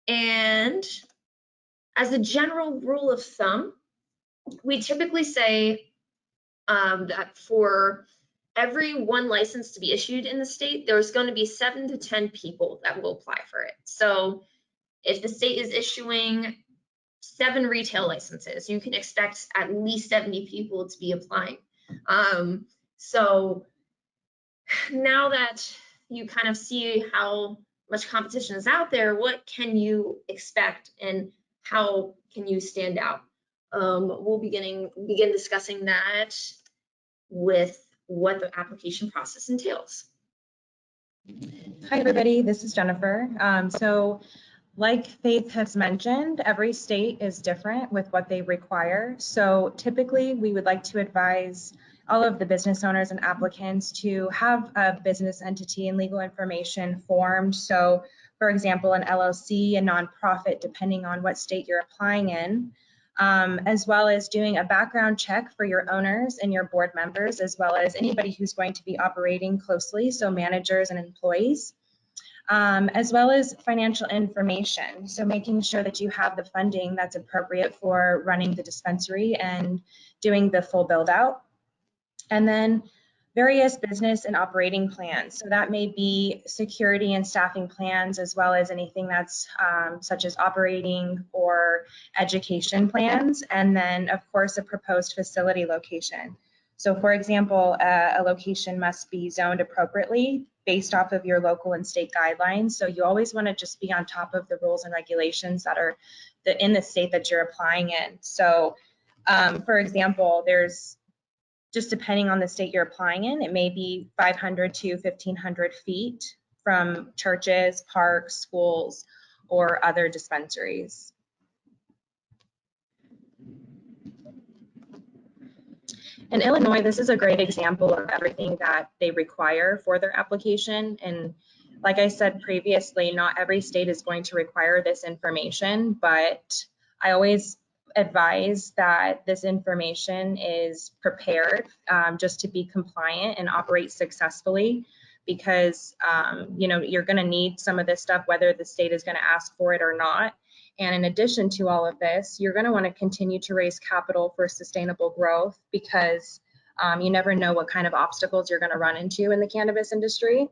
And as a general rule of thumb, we typically say that for every one license to be issued in the state, there's going to be 7 to 10 people that will apply for it. So if the state is issuing 7 retail licenses, you can expect at least 70 people to be applying. So now that you kind of see how much competition is out there, what can you expect and how can you stand out? We'll begin discussing that with what the application process entails. Hi everybody, this is Jennifer. So like Faith has mentioned, every state is different with what they require. So typically we would like to advise all of the business owners and applicants to have a business entity and legal information formed. So for example, an LLC, a nonprofit, depending on what state you're applying in, as well as doing a background check for your owners and your board members, as well as anybody who's going to be operating closely, so managers and employees. As well as financial information. So making sure that you have the funding that's appropriate for running the dispensary and doing the full build out. And then various business and operating plans. So that may be security and staffing plans, as well as anything that's such as operating or education plans. And then of course, a proposed facility location. So for example, a location must be zoned appropriately based off of your local and state guidelines. So you always want to just be on top of the rules and regulations that are in the state that you're applying in. So for example, there's just depending on the state you're applying in, it may be 500 to 1,500 feet from churches, parks, schools, or other dispensaries. In Illinois, this is a great example of everything that they require for their application. And like I said previously, not every state is going to require this information, but I always advise that this information is prepared just to be compliant and operate successfully, because you know, you're going to need some of this stuff whether the state is going to ask for it or not. And in addition to all of this, you're going to want to continue to raise capital for sustainable growth, because you never know what kind of obstacles you're going to run into in the cannabis industry.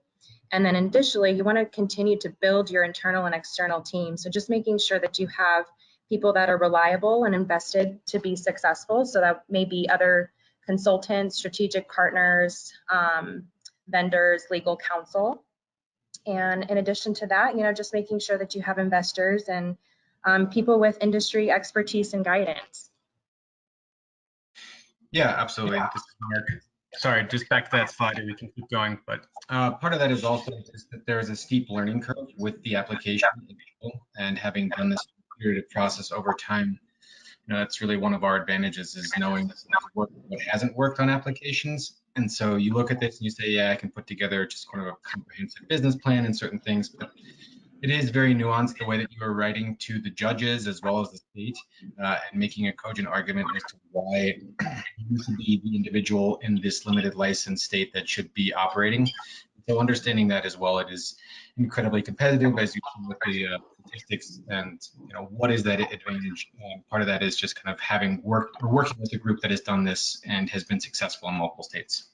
And then additionally, you want to continue to build your internal and external team. So just making sure that you have people that are reliable and invested to be successful. So that may be other consultants, strategic partners, vendors, legal counsel. And in addition to that, you know, just making sure that you have investors and people with industry expertise and guidance. Yeah, absolutely. This is Mark. Sorry, just back to that slide, we can keep going. But part of that is also just that there is a steep learning curve with the application, and having done this iterative process over time, you know, that's really one of our advantages, is knowing what hasn't worked on applications. And so you look at this and you say, yeah, I can put together just kind of a comprehensive business plan and certain things, but it is very nuanced the way that you are writing to the judges as well as the state, and making a cogent argument as to why you should be the individual in this limited license state that should be operating. So understanding that as well, it is incredibly competitive, as you see with the statistics, and you know, what is that advantage? Part of that is just kind of having working with a group that has done this and has been successful in multiple states.